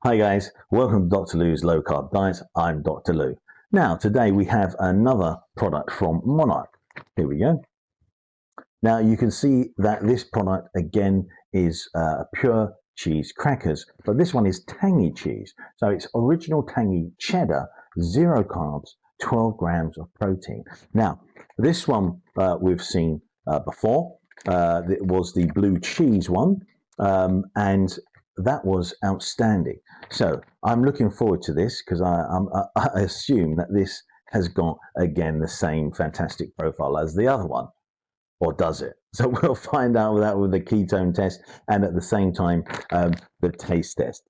Hi guys, welcome to Dr. Lou's Low Carb Diet. I'm Dr. Lou. Now today we have another product from Monarch. Here we go. Now you can see that this product again is pure cheese crackers, but this one is tangy cheese. So it's original tangy cheddar, 0 carbs, 12 grams of protein. Now this one we've seen before. It was the blue cheese one, and that was outstanding. So I'm looking forward to this because I assume that this has got again the same fantastic profile as the other one, or does it? So we'll find out that with the ketone test and at the same time the taste test.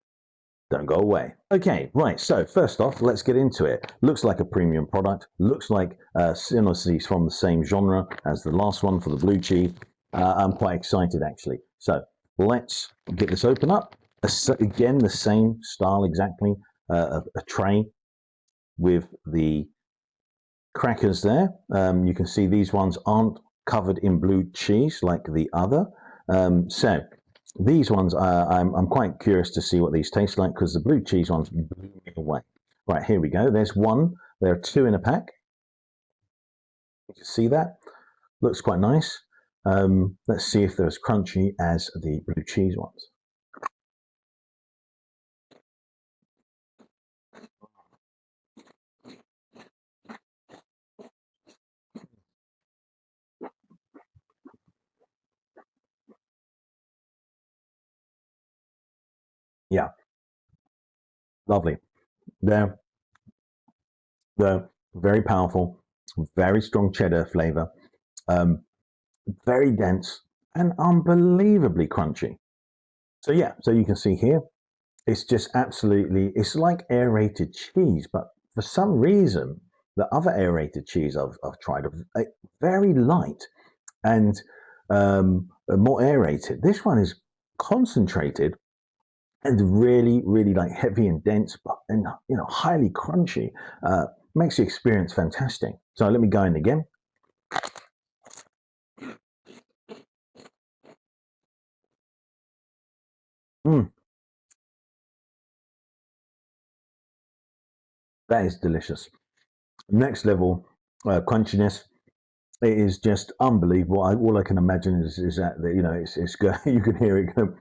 Don't go away. Okay, right, so first off, let's get into it. Looks like a premium product, looks like seriously from the same genre as the last one for the blue cheese. I'm quite excited actually. So let's get this open up. Again, the same style exactly, a tray with the crackers there. You can see these ones aren't covered in blue cheese like the other. So these ones, I'm quite curious to see what these taste like because the blue cheese ones blew me away. Right, here we go. There's one. There are 2 in a pack. You can see that. Looks quite nice. Let's see if they're as crunchy as the blue cheese ones. Yeah, lovely. They're very powerful, very strong cheddar flavor, very dense and unbelievably crunchy. So yeah, so you can see here, it's just absolutely, it's like aerated cheese, but for some reason, the other aerated cheese I've tried are very light and more aerated. This one is concentrated and really like heavy and dense, but and highly crunchy. Makes the experience fantastic. So let me go in again. That is delicious. Next level crunchiness. It is just unbelievable. All I can imagine is that it's you can hear it go,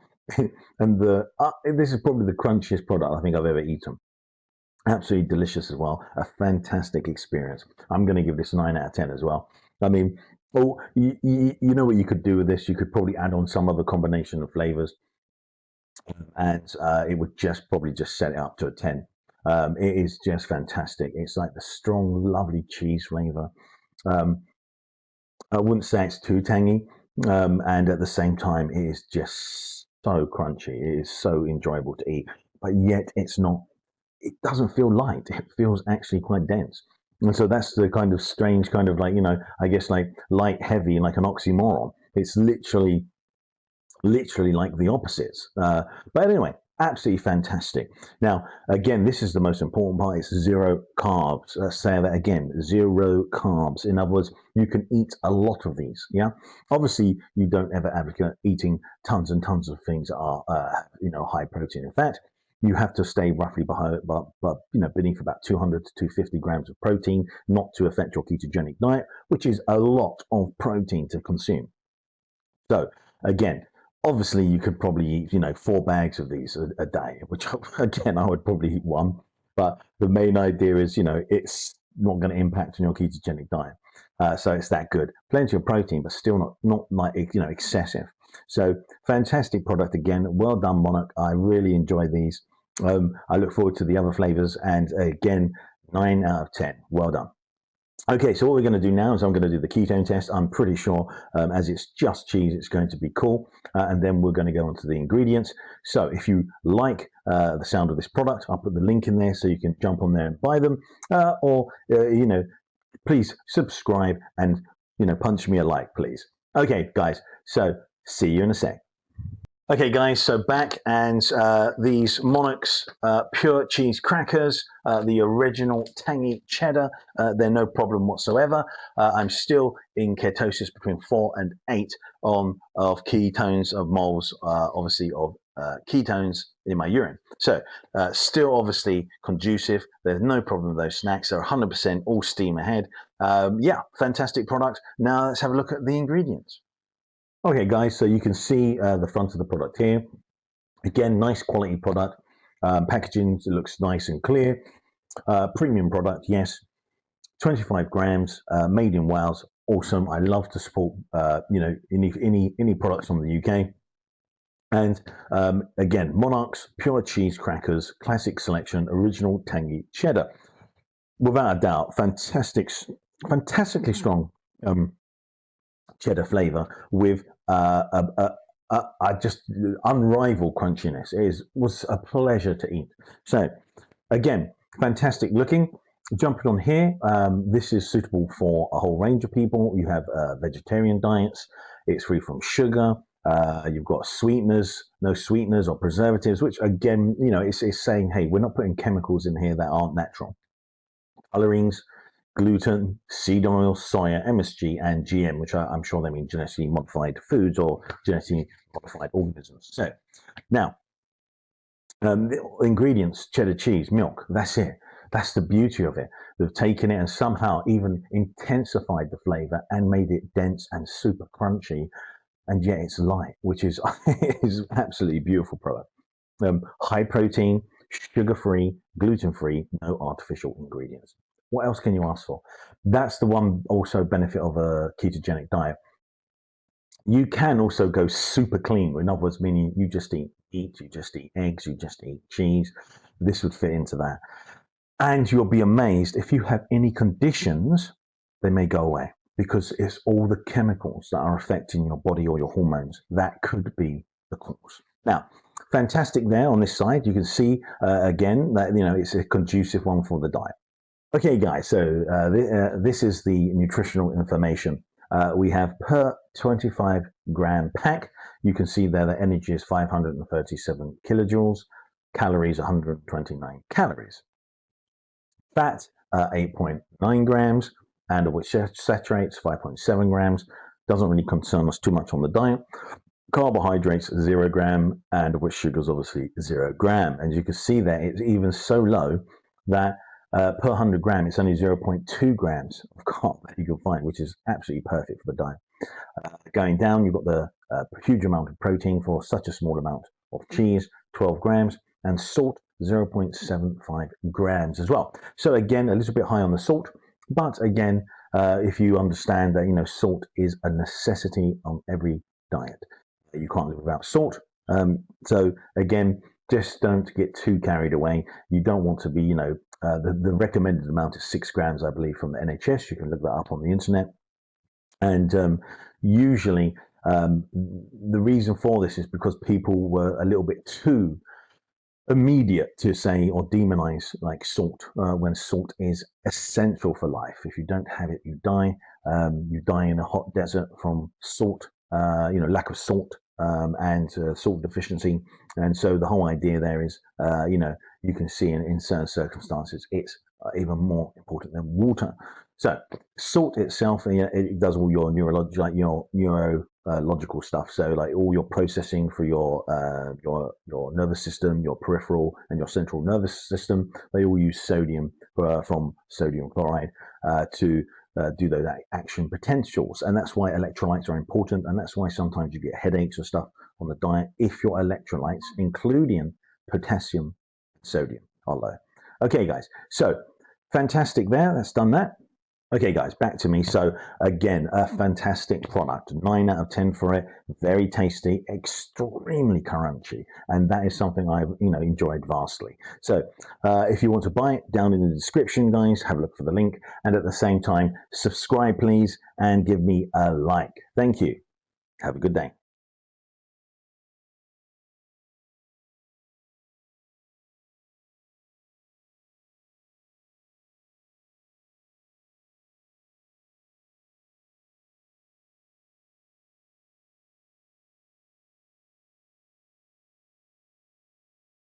and this is probably the crunchiest product I think I've ever eaten. Absolutely delicious as well. A fantastic experience. I'm going to give this 9 out of 10 as well. I mean, you know what you could do with this? You could probably add on some other combination of flavors, and it would probably just set it up to a 10. It is just fantastic. It's like the strong, lovely cheese flavor. I wouldn't say it's too tangy, and at the same time, it is just so crunchy. It is so enjoyable to eat, but yet it's not. It doesn't feel light. It feels actually quite dense. And so that's the kind of strange kind of like, I guess like light, heavy, like an oxymoron. It's literally like the opposites. But anyway, absolutely fantastic. Now, again, this is the most important part. It's 0 carbs. Let's say that again, 0 carbs. In other words, you can eat a lot of these. Yeah. Obviously, you don't ever advocate eating tons and tons of things that are, high protein and fat. You have to stay roughly beneath about 200 to 250 grams of protein, not to affect your ketogenic diet, which is a lot of protein to consume. So again, obviously you could probably eat 4 bags of these a day, which again I would probably eat 1, but the main idea is it's not going to impact on your ketogenic diet. So it's that good. Plenty of protein, but still not like excessive. So fantastic product again. Well done, Monarch. I really enjoy these. I look forward to the other flavors, and again, 9 out of 10. Well done. Okay, so what we're going to do now is I'm going to do the ketone test. I'm pretty sure as it's just cheese, it's going to be cool. And then we're going to go on to the ingredients. So if you like the sound of this product, I'll put the link in there so you can jump on there and buy them. Please subscribe and, punch me a like, please. Okay, guys, so see you in a sec. Okay guys, so back, and these Monarchs Pure Cheese Crackers, the original tangy cheddar, they're no problem whatsoever. I'm still in ketosis between 4 and 8 of ketones, of moles, obviously of ketones in my urine. So still obviously conducive. There's no problem with those snacks. They're 100% all steam ahead. Yeah, fantastic product. Now let's have a look at the ingredients. Okay, guys, so you can see the front of the product here. Again, nice quality product. Packaging looks nice and clear. Premium product, yes. 25 grams, made in Wales. Awesome. I love to support any products from the UK. And again, Monarchs Pure Cheese Crackers, classic selection, original Tangy Cheddar. Without a doubt, fantastically strong cheddar flavor with just unrivaled crunchiness. Was a pleasure to eat. So again, fantastic looking. Jumping on here, this is suitable for a whole range of people. You have vegetarian diets. It's free from sugar. You've got sweeteners, no sweeteners or preservatives, which again, it's saying, hey, we're not putting chemicals in here that aren't natural. Colorings, gluten, seed oil, soya, MSG, and GM, which I'm sure they mean genetically modified foods or genetically modified organisms. So now, the ingredients: cheddar cheese, milk. That's it. That's the beauty of it. They've taken it and somehow even intensified the flavor and made it dense and super crunchy, and yet it's light, which is is absolutely beautiful product. High protein, sugar-free, gluten-free, no artificial ingredients. What else can you ask for? That's the one also benefit of a ketogenic diet. You can also go super clean. In other words, meaning you just eat meat, you just eat eggs, you just eat cheese. This would fit into that. And you'll be amazed if you have any conditions, they may go away, because it's all the chemicals that are affecting your body or your hormones that could be the cause. Now, fantastic there on this side. You can see again that it's a conducive one for the diet. Okay, guys, so this is the nutritional information. We have per 25 gram pack. You can see there the energy is 537 kilojoules, calories 129 calories. Fat 8.9 grams, and of which saturates 5.7 grams. Doesn't really concern us too much on the diet. Carbohydrates 0 gram, and of which sugars obviously 0 gram. And you can see that it's even so low that per 100 gram it's only 0.2 grams of carb that you can find, which is absolutely perfect for the diet. Going down, you've got the huge amount of protein for such a small amount of cheese, 12 grams, and salt 0.75 grams as well. So again, a little bit high on the salt, but again, if you understand that salt is a necessity on every diet, you can't live without salt. So again, just don't get too carried away. You don't want to be, the recommended amount is 6 grams, I believe, from the NHS. You can look that up on the internet. And usually the reason for this is because people were a little bit too immediate to say or demonize like salt, when salt is essential for life. If you don't have it, you die. You die in a hot desert from salt, lack of salt, and salt deficiency. And so the whole idea there is, you can see in certain circumstances, it's even more important than water. So salt itself, it does all your neurological stuff. So like all your processing for your nervous system, your peripheral and your central nervous system, they all use sodium from sodium chloride to do those action potentials. And that's why electrolytes are important. And that's why sometimes you get headaches or stuff on the diet if your electrolytes, including potassium, sodium, are low. Okay, guys. So fantastic there. That's done that. Okay, guys, back to me. So again, a fantastic product. 9 out of 10 for it. Very tasty, extremely crunchy, and that is something I've enjoyed vastly. So if you want to buy it, down in the description, guys, have a look for the link, and at the same time, subscribe, please, and give me a like. Thank you. Have a good day.